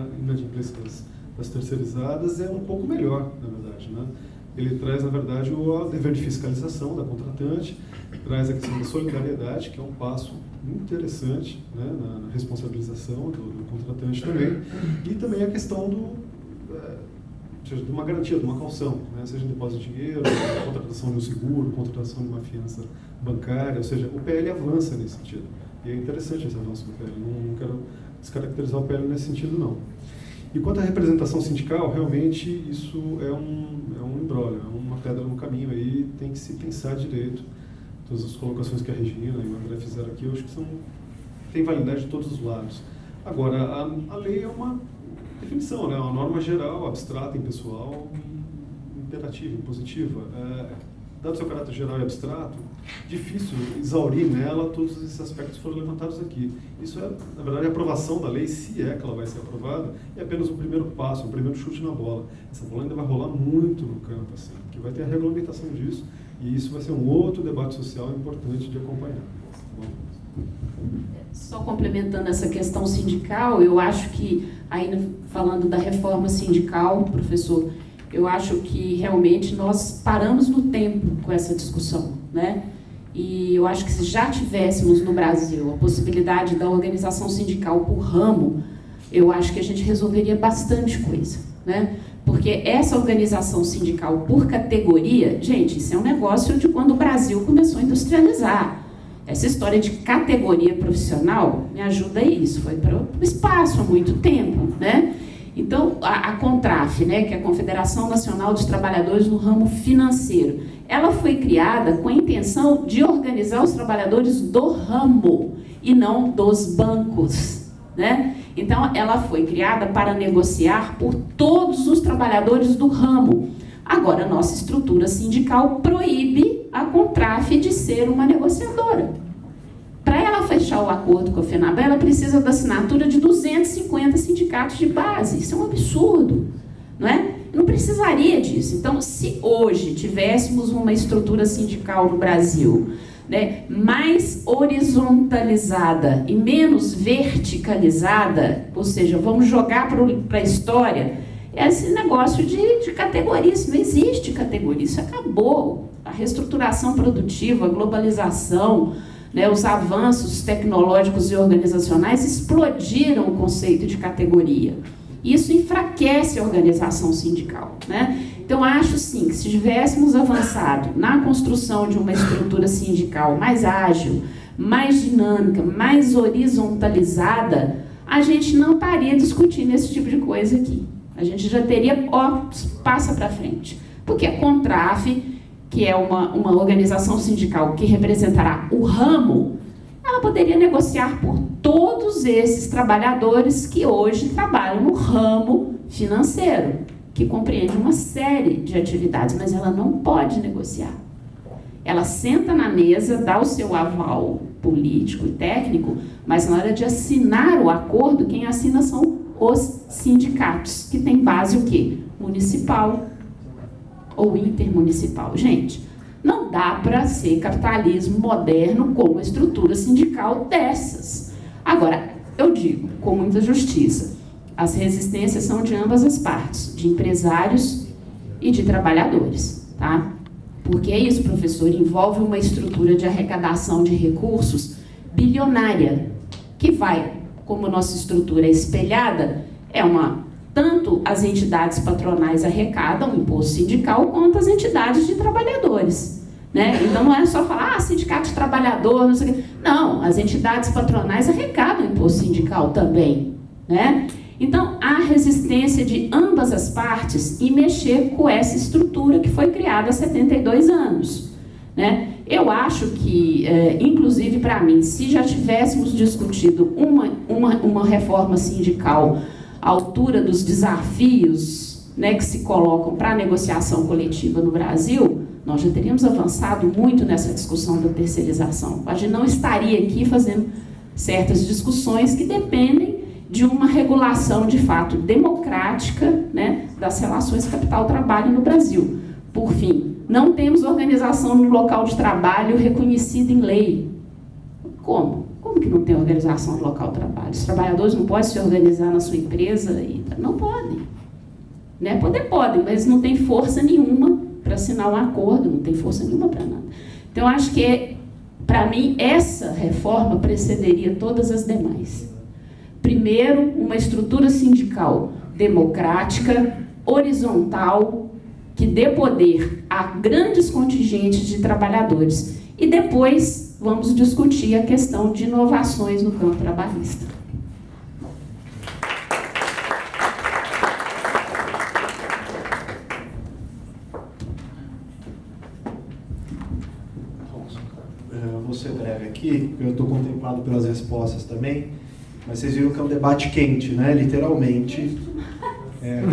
a inadimplência das terceirizadas é um pouco melhor, na verdade, né? Ele traz, na verdade, o dever de fiscalização da contratante, traz a questão da solidariedade, que é um passo muito interessante, né, na responsabilização do contratante também, e também a questão de uma garantia, de uma caução, né, seja depósito de dinheiro, contratação de um seguro, contratação de uma fiança bancária, ou seja, o PL avança nesse sentido. E é interessante esse avanço do PL, não quero descaracterizar o PL nesse sentido, não. E quanto à representação sindical, realmente isso é um imbróglio, é uma pedra no caminho aí, tem que se pensar direito. Todas as colocações que a Regina e o André fizeram aqui, eu acho que tem validade de todos os lados. Agora, a lei é uma definição, né? Uma norma geral, abstrata, impessoal, imperativa, impositiva. Dado seu caráter geral e abstrato, difícil exaurir nela todos esses aspectos que foram levantados aqui. Isso é, na verdade, a aprovação da lei, se é que ela vai ser aprovada, é apenas o primeiro passo, o primeiro chute na bola. Essa bola ainda vai rolar muito no campo, assim, porque vai ter a regulamentação disso, e isso vai ser um outro debate social importante de acompanhar. Só complementando essa questão sindical, eu acho que, ainda falando da reforma sindical, professor, eu acho que realmente nós paramos no tempo com essa discussão, né? E eu acho que se já tivéssemos no Brasil a possibilidade da organização sindical por ramo, eu acho que a gente resolveria bastante coisa, né? Porque essa organização sindical por categoria, gente, isso é um negócio de quando o Brasil começou a industrializar. Essa história de categoria profissional, me ajuda aí, isso foi para o espaço há muito tempo, né? Então, a CONTRAF, né, que é a Confederação Nacional dos Trabalhadores no Ramo Financeiro, ela foi criada com a intenção de organizar os trabalhadores do ramo e não dos bancos, né? Então, ela foi criada para negociar por todos os trabalhadores do ramo. Agora, a nossa estrutura sindical proíbe a CONTRAF de ser uma negociadora. Para ela fechar o acordo com a FENABEL, ela precisa da assinatura de 250 sindicatos de base. Isso é um absurdo, não é? Não precisaria disso. Então, se hoje tivéssemos uma estrutura sindical no Brasil, né, mais horizontalizada e menos verticalizada, ou seja, vamos jogar para a história, esse negócio de categoria, isso não existe categoria, isso acabou. A reestruturação produtiva, a globalização, né, os avanços tecnológicos e organizacionais explodiram o conceito de categoria. Isso enfraquece a organização sindical, né? Então, acho sim que se tivéssemos avançado na construção de uma estrutura sindical mais ágil, mais dinâmica, mais horizontalizada, a gente não estaria discutindo esse tipo de coisa aqui. A gente já teria, passa para frente. Porque a CONTRAF, que é uma organização sindical que representará o ramo, ela poderia negociar por todos esses trabalhadores que hoje trabalham no ramo financeiro, que compreende uma série de atividades, mas ela não pode negociar. Ela senta na mesa, dá o seu aval político e técnico, mas na hora de assinar o acordo, quem assina são os sindicatos, que tem base o quê? Municipal ou intermunicipal. Gente, não dá para ser capitalismo moderno com uma estrutura sindical dessas. Agora, eu digo, com muita justiça, as resistências são de ambas as partes, de empresários e de trabalhadores, tá? Porque é isso, professor, envolve uma estrutura de arrecadação de recursos bilionária, que vai, como nossa estrutura é espelhada, tanto as entidades patronais arrecadam o imposto sindical, quanto as entidades de trabalhadores, né? Então não é só falar, sindicato de trabalhador, não sei o quê. Não, as entidades patronais arrecadam o imposto sindical também, né? Então, há resistência de ambas as partes em mexer com essa estrutura que foi criada há 72 anos, né? Eu acho que, inclusive para mim, se já tivéssemos discutido uma reforma sindical à altura dos desafios, né, que se colocam para a negociação coletiva no Brasil, nós já teríamos avançado muito nessa discussão da terceirização. A gente não estaria aqui fazendo certas discussões que dependem de uma regulação, de fato, democrática, né, das relações capital-trabalho no Brasil. Por fim, não temos organização no local de trabalho reconhecida em lei. Como? Como Como que não tem organização do local de trabalho? Os trabalhadores não podem se organizar na sua empresa? Não podem. Né? Podem, mas não tem força nenhuma para assinar um acordo, não tem força nenhuma para nada. Então, acho que, para mim, essa reforma precederia todas as demais. Primeiro, uma estrutura sindical democrática, horizontal, que dê poder a grandes contingentes de trabalhadores. E depois vamos discutir a questão de inovações no campo trabalhista. Vou ser breve aqui, eu estou contemplado pelas respostas também, mas vocês viram que é um debate quente, né? Literalmente. Um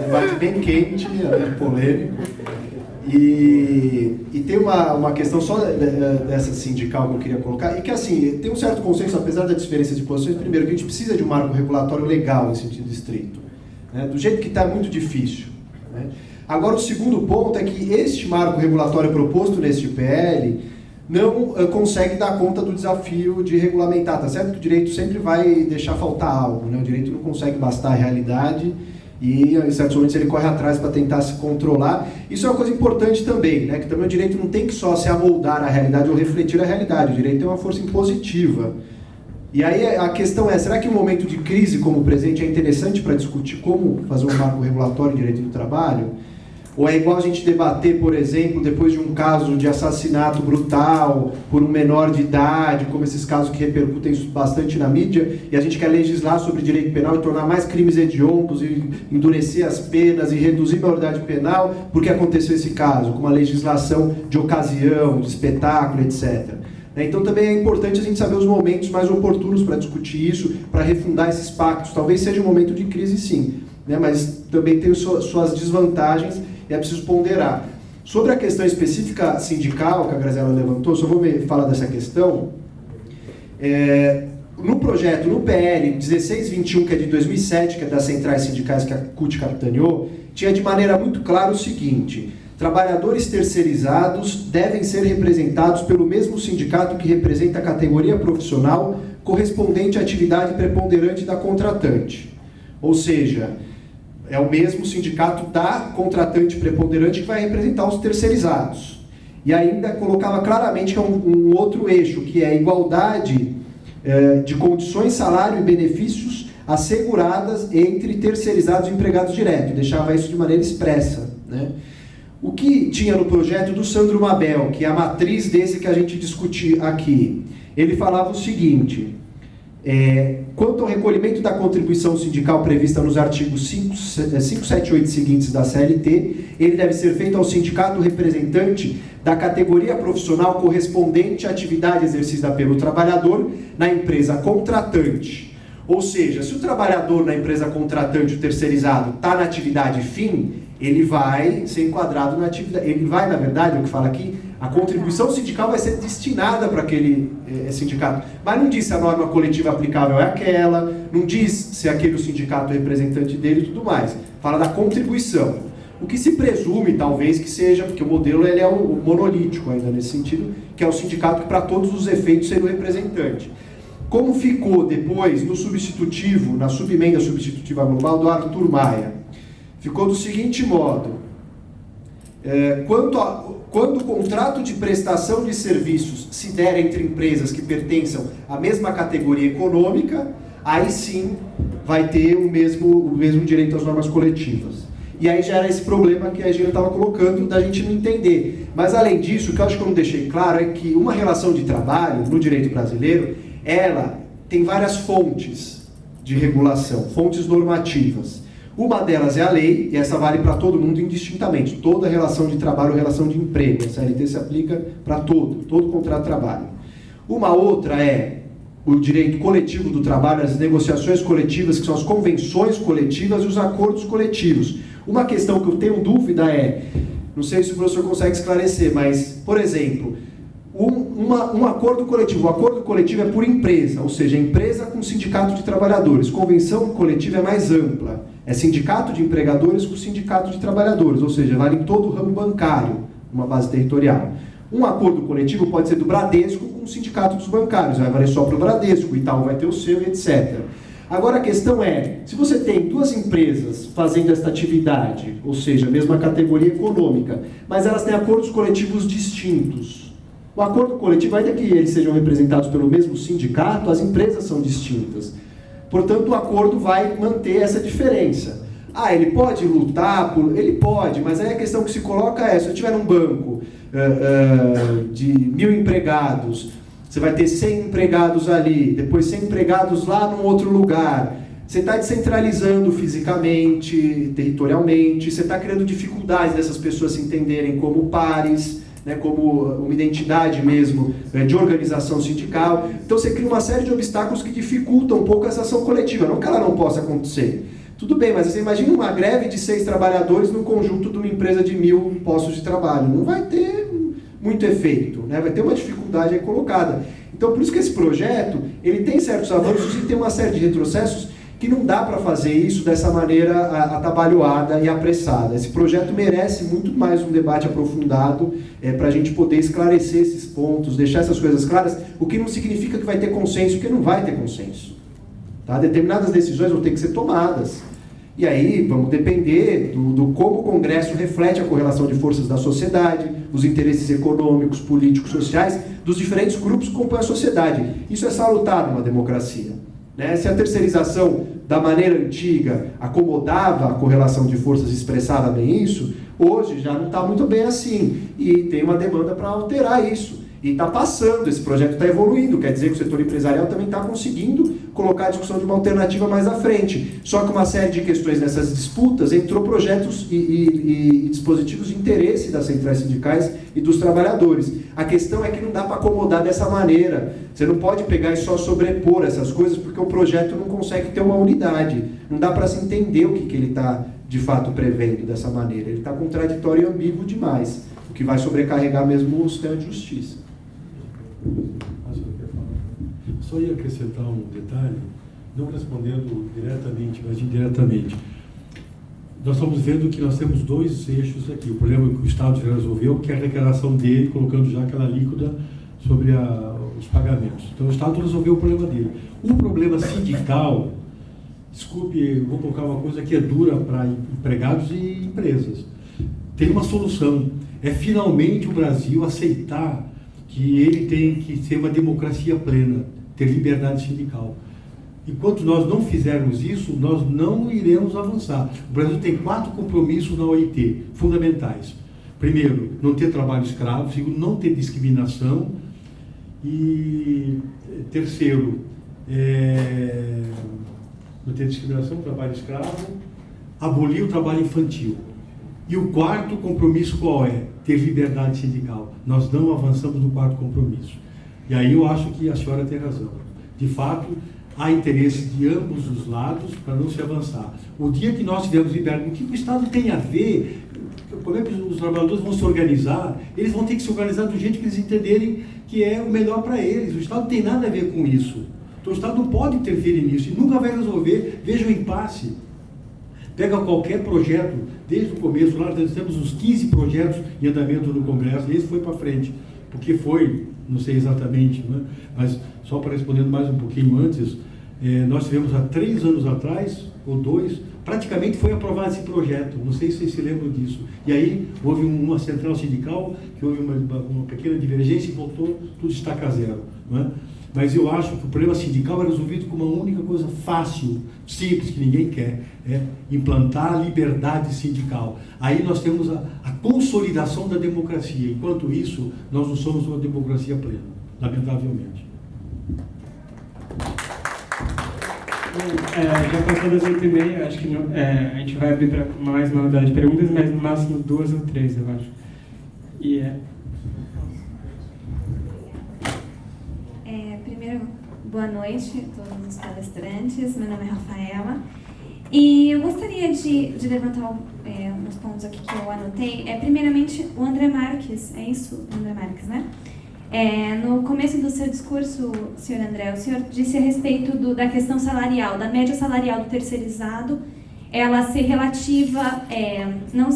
debate bem quente, polêmico. E tem uma questão só dessa sindical que eu queria colocar, e que assim, tem um certo consenso, apesar da diferença de posições, primeiro, que a gente precisa de um marco regulatório legal em sentido estrito. Né? Do jeito que está, é muito difícil. Né? Agora, o segundo ponto é que este marco regulatório proposto neste PL não consegue dar conta do desafio de regulamentar. Tá certo que o direito sempre vai deixar faltar algo, né? O direito não consegue bastar a realidade e, em certos momentos, ele corre atrás para tentar se controlar. Isso é uma coisa importante também, né? Que também o direito não tem que só se amoldar à realidade ou refletir a realidade. O direito tem uma força impositiva. E aí a questão é, será que um momento de crise como o presente é interessante para discutir como fazer um marco regulatório de direito do trabalho? Ou é igual a gente debater, por exemplo, depois de um caso de assassinato brutal por um menor de idade, como esses casos que repercutem bastante na mídia, e a gente quer legislar sobre direito penal e tornar mais crimes hediondos, e endurecer as penas e reduzir a maioridade penal, porque aconteceu esse caso, com uma legislação de ocasião, de espetáculo, etc. Então também é importante a gente saber os momentos mais oportunos para discutir isso, para refundar esses pactos. Talvez seja um momento de crise, sim, né? Mas também tem suas desvantagens e é preciso ponderar. Sobre a questão específica sindical que a Graziela levantou, só vou falar dessa questão. No projeto, no PL 1621, que é de 2007, que é das centrais sindicais que a CUT capitaneou, tinha de maneira muito clara o seguinte: trabalhadores terceirizados devem ser representados pelo mesmo sindicato que representa a categoria profissional correspondente à atividade preponderante da contratante. Ou seja, é o mesmo sindicato da contratante preponderante que vai representar os terceirizados. E ainda colocava claramente que é um outro eixo, que é a igualdade de condições, salário e benefícios asseguradas entre terceirizados e empregados diretos. Deixava isso de maneira expressa, né? O que tinha no projeto do Sandro Mabel, que é a matriz desse que a gente discutiu aqui, ele falava o seguinte: quanto ao recolhimento da contribuição sindical prevista nos artigos 5, 7 e 8 seguintes da CLT, ele deve ser feito ao sindicato representante da categoria profissional correspondente à atividade exercida pelo trabalhador na empresa contratante. Ou seja, se o trabalhador na empresa contratante, o terceirizado, está na atividade fim, ele vai ser enquadrado na atividade. Ele vai, na verdade, é o que fala aqui, a contribuição sindical vai ser destinada para aquele sindicato. Mas não diz se a norma coletiva aplicável é aquela, não diz se é aquele sindicato representante dele e tudo mais. Fala da contribuição. O que se presume, talvez, que seja, porque o modelo ele é o monolítico ainda nesse sentido, que é o sindicato que, para todos os efeitos, seria o representante. Como ficou depois no substitutivo, na subemenda substitutiva global do Arthur Maia? Ficou do seguinte modo: quando o contrato de prestação de serviços se der entre empresas que pertençam à mesma categoria econômica, aí sim vai ter o mesmo direito às normas coletivas. E aí já era esse problema que a Gina estava colocando, da gente não entender. Mas além disso, o que eu acho que eu não deixei claro é que uma relação de trabalho, no direito brasileiro, ela tem várias fontes de regulação, fontes normativas. Uma delas é a lei, e essa vale para todo mundo indistintamente. Toda relação de trabalho ou relação de emprego. A CLT se aplica para todo contrato de trabalho. Uma outra é o direito coletivo do trabalho, as negociações coletivas, que são as convenções coletivas e os acordos coletivos. Uma questão que eu tenho dúvida é, não sei se o professor consegue esclarecer, mas, por exemplo, um acordo coletivo. O acordo coletivo é por empresa, ou seja, empresa com sindicato de trabalhadores. Convenção coletiva é mais ampla. É sindicato de empregadores com sindicato de trabalhadores, ou seja, vale em todo o ramo bancário, uma base territorial. Um acordo coletivo pode ser do Bradesco com o sindicato dos bancários, vai valer só para o Bradesco, o Itaú vai ter o seu, etc. Agora a questão é, se você tem duas empresas fazendo esta atividade, ou seja, a mesma categoria econômica, mas elas têm acordos coletivos distintos. O acordo coletivo, ainda que eles sejam representados pelo mesmo sindicato, as empresas são distintas. Portanto, o acordo vai manter essa diferença. Ah, ele pode lutar por... Ele pode, mas aí a questão que se coloca é, se eu tiver um banco de 1.000 empregados, você vai ter 100 empregados ali, depois 100 empregados lá num outro lugar. Você está descentralizando fisicamente, territorialmente, você está criando dificuldades dessas pessoas se entenderem como pares, né, como uma identidade mesmo de organização sindical. Então você cria uma série de obstáculos que dificultam um pouco essa ação coletiva. Não que ela não possa acontecer. Tudo bem, mas você imagina uma greve de 6 trabalhadores no conjunto de uma empresa de 1.000 postos de trabalho. Não vai ter muito efeito, né? Vai ter uma dificuldade aí colocada. Então, por isso que esse projeto, ele tem certos avanços e tem uma série de retrocessos que não dá para fazer isso dessa maneira atabalhoada e apressada. Esse projeto merece muito mais um debate aprofundado para a gente poder esclarecer esses pontos, deixar essas coisas claras, o que não significa que vai ter consenso, porque não vai ter consenso. Tá? Determinadas decisões vão ter que ser tomadas. E aí vamos depender do como o Congresso reflete a correlação de forças da sociedade, os interesses econômicos, políticos, sociais, dos diferentes grupos que compõem a sociedade. Isso é salutar numa democracia. Né? Se a terceirização da maneira antiga acomodava a correlação de forças e expressava bem isso, hoje já não está muito bem assim. E tem uma demanda para alterar isso. E está passando, esse projeto está evoluindo, quer dizer que o setor empresarial também está conseguindo colocar a discussão de uma alternativa mais à frente. Só que uma série de questões nessas disputas entrou projetos e dispositivos de interesse das centrais sindicais e dos trabalhadores. A questão é que não dá para acomodar dessa maneira. Você não pode pegar e só sobrepor essas coisas, porque o projeto não consegue ter uma unidade. Não dá para se entender o que ele está, de fato, prevendo dessa maneira. Ele está contraditório e ambíguo demais, o que vai sobrecarregar mesmo o sistema de justiça. Só ia acrescentar um detalhe, não respondendo diretamente, mas indiretamente. Nós estamos vendo que nós temos dois eixos aqui. O problema que o Estado já resolveu, que é a arrecadação dele, colocando já aquela alíquota sobre os pagamentos. Então o Estado resolveu o problema dele. O problema sindical, desculpe, eu vou colocar uma coisa que é dura para empregados e empresas. Tem uma solução. É finalmente o Brasil aceitar que ele tem que ser uma democracia plena, ter liberdade sindical. Enquanto nós não fizermos isso, nós não iremos avançar. O Brasil tem 4 compromissos na OIT, fundamentais. Primeiro, não ter trabalho escravo. Segundo, não ter discriminação. E terceiro, não ter discriminação, trabalho escravo, abolir o trabalho infantil. E o 4º compromisso qual é? Ter liberdade sindical. Nós não avançamos no 4º compromisso. E aí eu acho que a senhora tem razão. De fato, há interesse de ambos os lados para não se avançar. O dia que nós tivermos liberdade, o que o Estado tem a ver? Como é que os trabalhadores vão se organizar? Eles vão ter que se organizar do jeito que eles entenderem que é o melhor para eles. O Estado não tem nada a ver com isso. Então o Estado não pode interferir nisso e nunca vai resolver. Veja o impasse. Pega qualquer projeto, desde o começo, lá nós temos uns 15 projetos em andamento no Congresso, e esse foi para frente, porque foi, não sei exatamente, né? Mas só para responder mais um pouquinho antes, nós tivemos há 3 anos atrás, ou 2, praticamente foi aprovado esse projeto, não sei se vocês se lembram disso. E aí houve uma central sindical, que houve uma pequena divergência e voltou, tudo estaca zero, não é? Mas eu acho que o problema sindical é resolvido com uma única coisa fácil, simples, que ninguém quer, é implantar a liberdade sindical. Aí nós temos a consolidação da democracia. Enquanto isso, nós não somos uma democracia plena, lamentavelmente. Já passou das 8h30, acho que não, a gente vai abrir para mais uma rodada de perguntas, mas no máximo 2 ou 3, eu acho. Primeiro, boa noite a todos os palestrantes. Meu nome é Rafaela. E eu gostaria de levantar uns pontos aqui que eu anotei. Primeiramente, o André Marques, é isso, André Marques, né? No começo do seu discurso, senhor André, o senhor disse a respeito da questão salarial, da média salarial do terceirizado ela ser relativa, não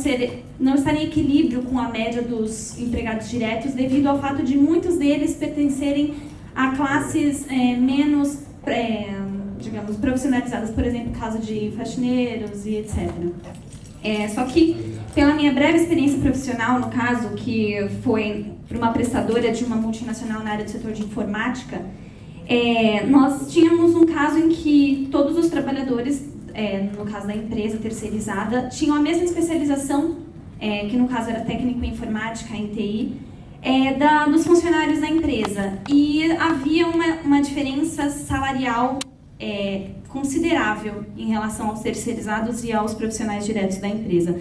estar em equilíbrio com a média dos empregados diretos, devido ao fato de muitos deles pertencerem a classes menos, digamos, profissionalizadas, por exemplo, caso de faxineiros e etc. Só que, pela minha breve experiência profissional, no caso, que foi para uma prestadora de uma multinacional na área do setor de informática, nós tínhamos um caso em que todos os trabalhadores, no caso da empresa terceirizada, tinham a mesma especialização, que no caso era técnico em informática, em TI, dos funcionários da empresa. E havia uma diferença salarial considerável em relação aos terceirizados e aos profissionais diretos da empresa.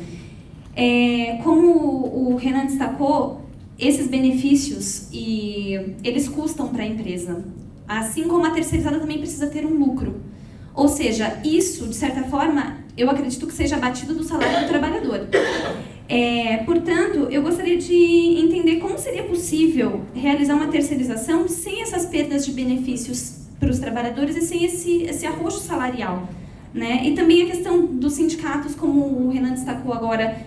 Como o Renan destacou, esses benefícios eles custam para a empresa, assim como a terceirizada também precisa ter um lucro. Ou seja, isso, de certa forma, eu acredito que seja abatido do salário do trabalhador. Portanto, eu gostaria de entender como seria possível realizar uma terceirização sem essas perdas de benefícios para os trabalhadores e sem esse arroxo salarial, né? E também a questão dos sindicatos, como o Renan destacou agora,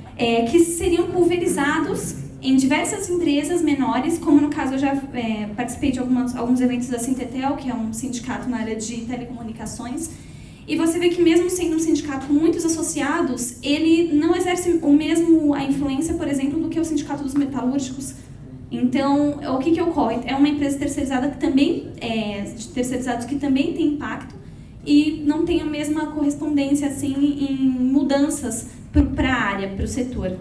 que seriam pulverizados em diversas empresas menores, como no caso eu já participei de alguns eventos da Sintetel, que é um sindicato na área de telecomunicações, e você vê que mesmo sendo um sindicato com muitos associados, ele não exerce a influência, por exemplo, do que o sindicato dos metalúrgicos. Então, o que ocorre? É uma empresa terceirizada que também, de terceirizados que também tem impacto e não tem a mesma correspondência assim, em mudanças para a área, para o setor.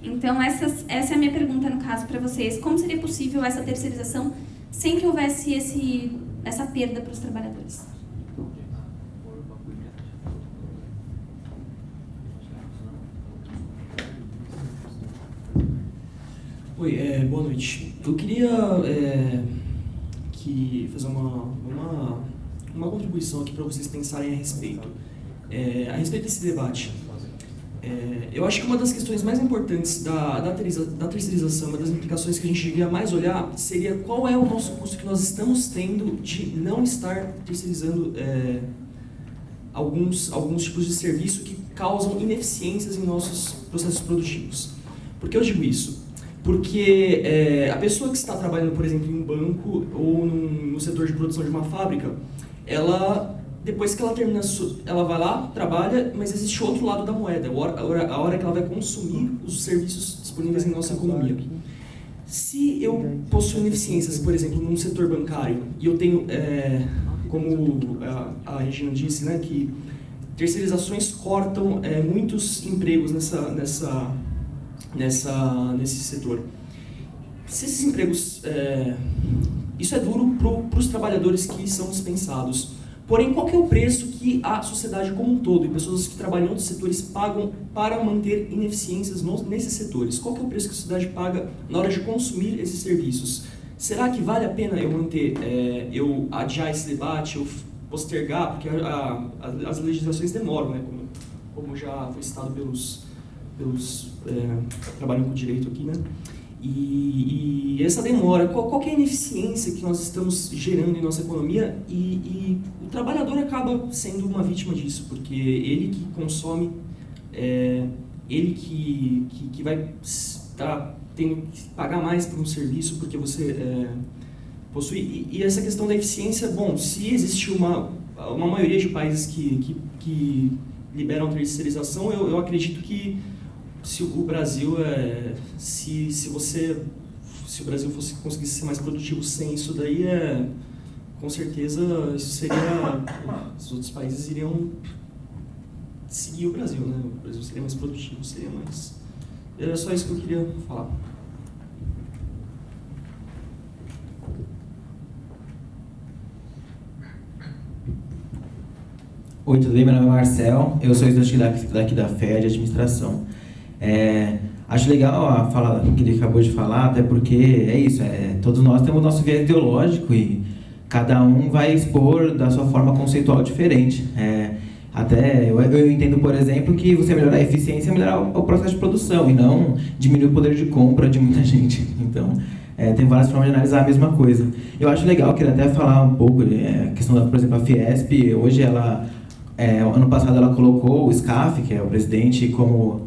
Então, essa é a minha pergunta, no caso, para vocês. Como seria possível essa terceirização sem que houvesse essa perda para os trabalhadores? Oi, boa noite. Eu queria fazer uma contribuição aqui para vocês pensarem a respeito desse debate. Eu acho que uma das questões mais importantes da terceirização, uma das implicações que a gente devia mais olhar, seria qual é o nosso custo que nós estamos tendo de não estar terceirizando alguns tipos de serviço que causam ineficiências em nossos processos produtivos. Por que eu digo isso? Porque a pessoa que está trabalhando, por exemplo, em um banco ou no setor de produção de uma fábrica, depois que ela termina, ela vai lá, trabalha, mas existe outro lado da moeda, a hora que ela vai consumir os serviços disponíveis em nossa economia. Se eu possuo ineficiências, por exemplo, num setor bancário, e eu tenho, como a Regina disse, né, que terceirizações cortam muitos empregos nesse setor. Se esses empregos... isso é duro para os trabalhadores que são dispensados. Porém, qual que é o preço que a sociedade como um todo e pessoas que trabalham em outros setores pagam para manter ineficiências nesses setores? Qual que é o preço que a sociedade paga na hora de consumir esses serviços? Será que vale a pena eu manter, eu adiar esse debate, eu postergar? Porque as legislações demoram, né? Como já foi citado pelos que trabalham com direito aqui, né? E essa demora, qual que é a ineficiência que nós estamos gerando em nossa economia e o trabalhador acaba sendo uma vítima disso, porque ele que consome, ele que vai estar tendo que pagar mais por um serviço porque você possui. E essa questão da eficiência, bom, se existe uma maioria de países que liberam a terceirização, eu acredito que se o Brasil se o Brasil conseguisse ser mais produtivo sem isso daí, com certeza isso seria, os outros países iriam seguir o Brasil, né? O Brasil seria mais produtivo, seria mais... Era só isso que eu queria falar. Oi, tudo bem? Meu nome é Marcel, eu sou estudante daqui da FEA de Administração. Acho legal a fala que ele acabou de falar, até porque é isso, todos nós temos o nosso viés ideológico e cada um vai expor da sua forma conceitual diferente. Até eu entendo, por exemplo, que você melhorar a eficiência é melhorar o processo de produção e não diminuir o poder de compra de muita gente. Então, tem várias formas de analisar a mesma coisa. Eu acho legal, queria até falar um pouco, a questão da, por exemplo, a Fiesp, hoje ela ano passado ela colocou o SCAF, que é o presidente, como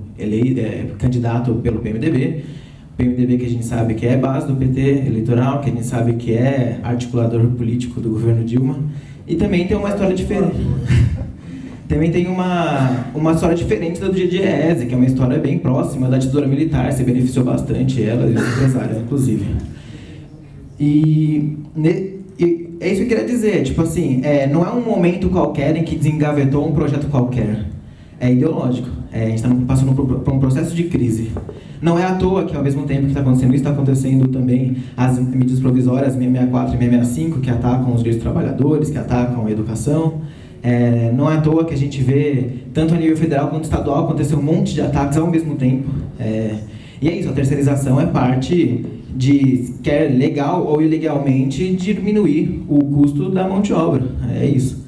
candidato pelo PMDB. O PMDB que a gente sabe que é base do PT eleitoral, que a gente sabe que é articulador político do governo Dilma. E também tem uma história diferente. Também tem uma história diferente da do GDS, que é uma história bem próxima da ditadura militar, se beneficiou bastante ela e os empresários, inclusive. E é isso que eu queria dizer, tipo assim, não é um momento qualquer em que desengavetou um projeto qualquer. É ideológico. A gente está passando por um processo de crise. Não é à toa que, ao mesmo tempo que está acontecendo isso, está acontecendo também as medidas provisórias 664 e 665, que atacam os direitos dos trabalhadores, que atacam a educação. Não é à toa que a gente vê, tanto a nível federal quanto estadual, acontecer um monte de ataques ao mesmo tempo. E é isso, a terceirização é parte de, quer legal ou ilegalmente, diminuir o custo da mão de obra. É isso.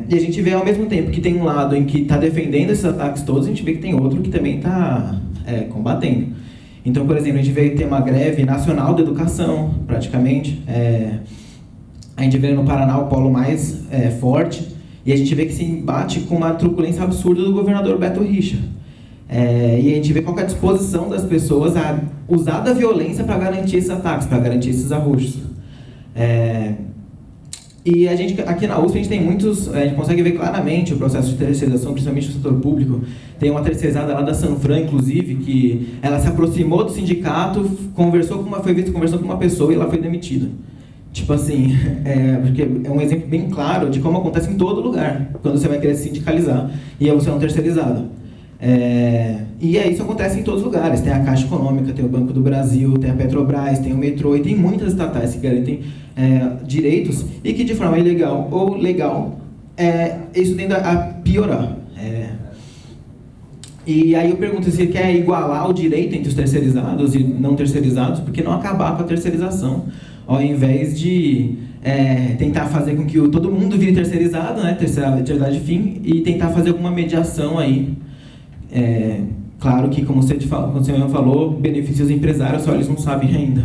E a gente vê ao mesmo tempo que tem um lado em que está defendendo esses ataques todos, a gente vê que tem outro que também está combatendo. Então, por exemplo, a gente vê que tem uma greve nacional da educação, praticamente. A gente vê no Paraná o polo mais forte, e a gente vê que se embate com uma truculência absurda do governador Beto Richa. E a gente vê qual é a disposição das pessoas a usar da violência para garantir esses ataques, para garantir esses arroxos. E a gente, aqui na USP, a gente tem muitos, a gente consegue ver claramente o processo de terceirização, principalmente no setor público. Tem uma terceirizada lá da Sanfran, inclusive, que ela se aproximou do sindicato, conversou com uma pessoa e ela foi demitida. Tipo assim, porque é um exemplo bem claro de como acontece em todo lugar, quando você vai querer se sindicalizar e você é um terceirizado. E isso acontece em todos os lugares. Tem a Caixa Econômica, tem o Banco do Brasil, tem a Petrobras, tem o metrô, e tem muitas estatais que garantem direitos e que de forma ilegal ou legal isso tende a piorar. E aí eu pergunto se quer igualar o direito entre os terceirizados e não terceirizados, por que não acabar com a terceirização, ao invés de tentar fazer com que todo mundo vire terceirizado, né, terceiridade de fim, e tentar fazer alguma mediação aí. Claro que, como você falou, beneficia os empresários, só eles não sabem ainda.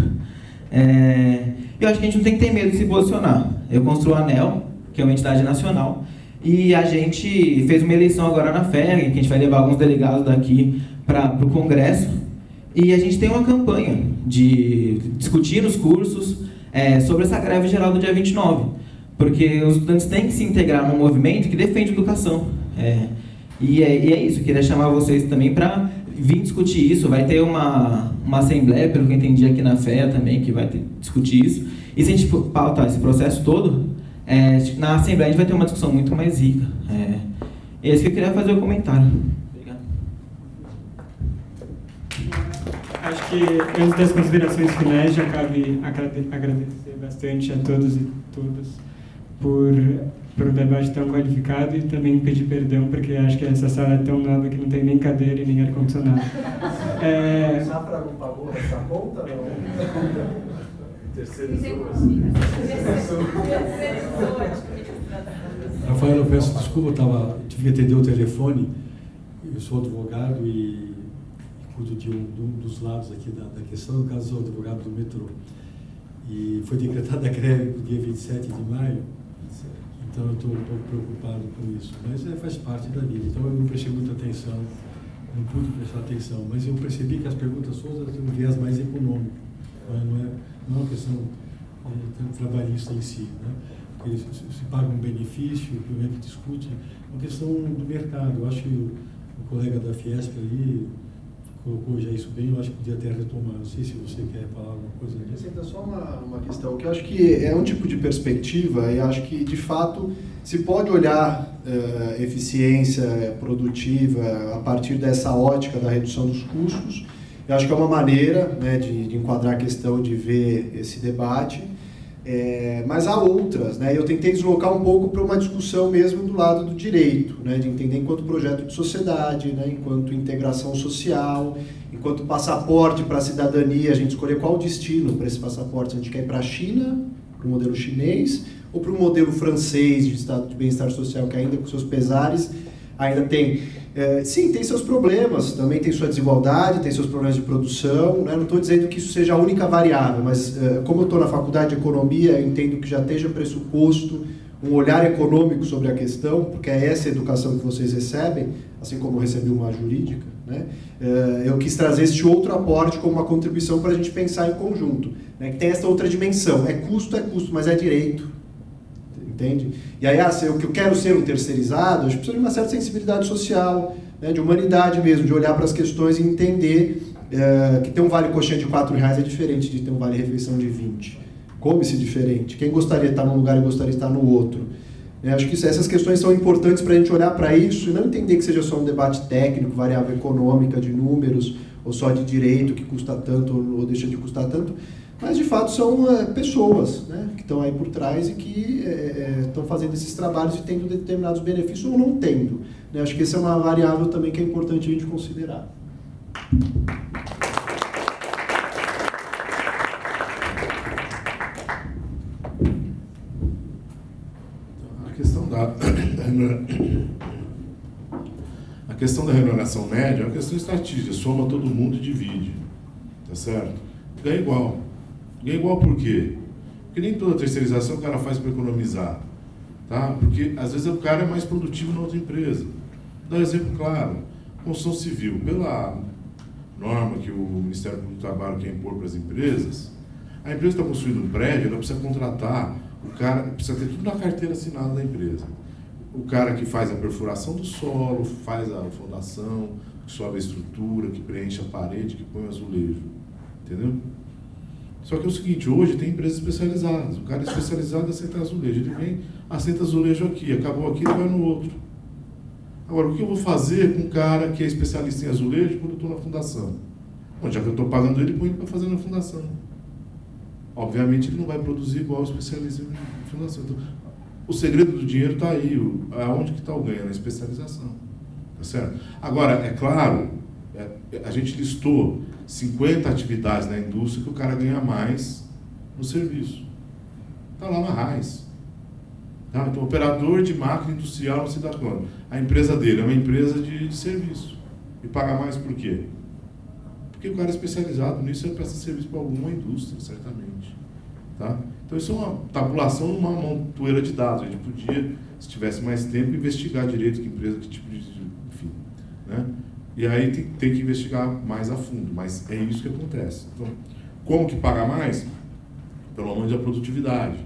Eu acho que a gente não tem que ter medo de se posicionar. Eu construo a ANEEL, que é uma entidade nacional, e a gente fez uma eleição agora na FERG, que a gente vai levar alguns delegados daqui para o Congresso, e a gente tem uma campanha de discutir nos cursos sobre essa greve geral do dia 29, porque os estudantes têm que se integrar num movimento que defende a educação. E é isso, eu queria chamar vocês também para vir discutir isso. Vai ter uma assembleia, pelo que eu entendi aqui na FEA também, que vai discutir isso. E se a gente pautar esse processo todo, na assembleia a gente vai ter uma discussão muito mais rica. É isso que eu queria fazer o comentário. Obrigado. Acho que, antes das considerações finais, já cabe agradecer bastante a todos e todas por o debate tão qualificado, e também pedir perdão, porque acho que essa sala é tão nova que não tem nem cadeira e nem ar-condicionado. O Safra não pagou essa conta, não? Terceirizou. Rafael, eu peço desculpa, tive que atender o telefone. Eu sou advogado e cuido de um dos lados aqui da questão. No caso, sou advogado do metrô. E foi decretada a greve no dia 27 de maio. Então eu estou um pouco preocupado com isso, mas faz parte da vida. Então eu não prestei muita atenção, não pude prestar atenção, mas eu percebi que as perguntas todas têm um viés mais econômico, não é uma questão trabalhista em si, né? Porque se paga um benefício, como é que discute, é uma questão do mercado. Eu acho que o colega da Fiesp ali colocou já isso bem, eu acho que podia até retomar. Não sei se você quer falar alguma coisa disso. Ainda só uma questão, que eu acho que é um tipo de perspectiva, e acho que, de fato, se pode olhar eficiência produtiva a partir dessa ótica da redução dos custos. Eu acho que é uma maneira, né, de enquadrar a questão, de ver esse debate. Mas há outras, né? Eu tentei deslocar um pouco para uma discussão mesmo do lado do direito, né? De entender enquanto projeto de sociedade, né? Enquanto integração social, enquanto passaporte para a cidadania, a gente escolher qual o destino para esse passaporte. Se a gente quer ir para a China, para o modelo chinês, ou para o modelo francês de estado de bem-estar social, que ainda com seus pesares, ainda tem... sim, tem seus problemas, também tem sua desigualdade, tem seus problemas de produção, né? Não estou dizendo que isso seja a única variável, mas como eu estou na faculdade de economia, eu entendo que já esteja pressuposto um olhar econômico sobre a questão, porque é essa a educação que vocês recebem, assim como eu recebi uma jurídica, né? Eu quis trazer este outro aporte como uma contribuição para a gente pensar em conjunto, né? Que tem essa outra dimensão, é custo, mas é direito, entende? E aí, se eu quero ser um terceirizado, a gente precisa de uma certa sensibilidade social, né? De humanidade mesmo, de olhar para as questões e entender que ter um vale coxinha de R$4 é diferente de ter um vale refeição de 20. Come-se diferente. Quem gostaria de estar num lugar e gostaria de estar no outro? Acho que essas questões são importantes para a gente olhar para isso e não entender que seja só um debate técnico, variável econômica, de números, ou só de direito, que custa tanto ou deixa de custar tanto, mas de fato são pessoas, né, que estão aí por trás e que estão fazendo esses trabalhos e tendo determinados benefícios ou não tendo. Né? Acho que essa é uma variável também que é importante a gente considerar. A questão da remuneração média é uma questão estatística, soma todo mundo e divide, tá certo? Ganha igual. Ganha igual por quê? Porque nem toda terceirização o cara faz para economizar, tá? Porque às vezes o cara é mais produtivo na outra empresa. Vou dar um exemplo claro: construção civil, pela norma que o Ministério Público do Trabalho quer impor para as empresas, a empresa está construindo um prédio, ela precisa contratar o cara, precisa ter tudo na carteira assinada da empresa. O cara que faz a perfuração do solo, faz a fundação, que sobe a estrutura, que preenche a parede, que põe o azulejo. Entendeu? Só que é o seguinte, hoje tem empresas especializadas. O cara é especializado em aceitar azulejo. Ele vem, aceita azulejo aqui, acabou aqui, ele vai no outro. Agora, o que eu vou fazer com um cara que é especialista em azulejo quando eu estou na fundação? Bom, já que eu estou pagando ele, põe ele para fazer na fundação. Obviamente, ele não vai produzir igual o especialista em fundação. Então, o segredo do dinheiro está aí. Aonde que está o ganho? Na especialização. Tá certo? Agora, é claro, a gente listou 50 atividades na indústria que o cara ganha mais no serviço. Está lá na RAIS. Tá? Então, operador de máquina industrial, não se dá conta. A empresa dele é uma empresa de serviço. E paga mais por quê? Porque o cara é especializado nisso e presta serviço para alguma indústria, certamente. Tá? Então, isso é uma tabulação numa montoeira de dados. A gente podia, se tivesse mais tempo, investigar direito que empresa, que tipo de... Enfim. Né? E aí tem que investigar mais a fundo, mas é isso que acontece. Então, como que paga mais? Pelo aumento da produtividade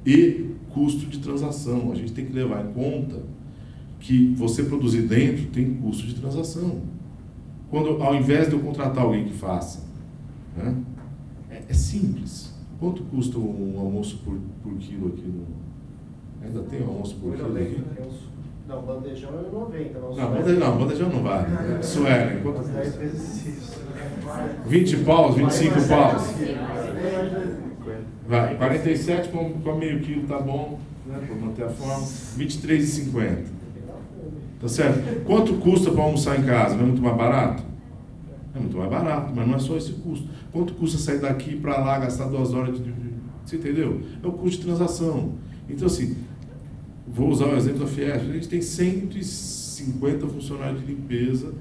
e custo de transação. A gente tem que levar em conta que você produzir dentro tem custo de transação. Quando, ao invés de eu contratar alguém que faça, né, é simples. Quanto custa um almoço por quilo aqui no... Ainda tem almoço por quilo aqui? Não, bandejão é 90. Não, bandejão não vale. Suelen, quanto custa? 10 vezes isso. 20 paus, 25 paus? Vai, 47 com meio quilo tá bom, né, para manter a forma. 23,50. Tá certo? Quanto custa para almoçar em casa? Não é muito mais barato? É muito mais barato, mas não é só esse custo. Quanto custa sair daqui para lá, gastar 2 horas de... Você entendeu? É o custo de transação. Então, assim, vou usar o exemplo da Fiesp. A gente tem 150 funcionários de limpeza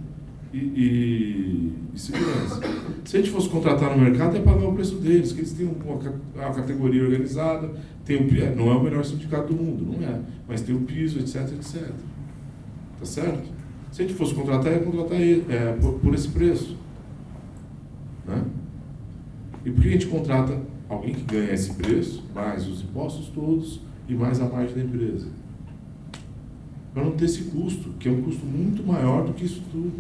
e segurança. Se a gente fosse contratar no mercado, é pagar o preço deles, que eles têm uma categoria organizada, tem não é o melhor sindicato do mundo, não é, mas tem o piso, etc, etc. Tá certo? Se a gente fosse contratar, ia contratar por esse preço. Né? E por que a gente contrata alguém que ganha esse preço, mais os impostos todos e mais a margem da empresa? Para não ter esse custo, que é um custo muito maior do que isso tudo.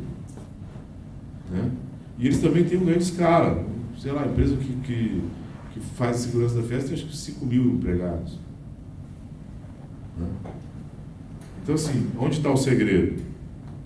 Né? E eles também têm um ganho de escala. Sei lá, a empresa que faz a segurança da festa tem acho que 5 mil empregados. Né? Então, assim, onde está o segredo?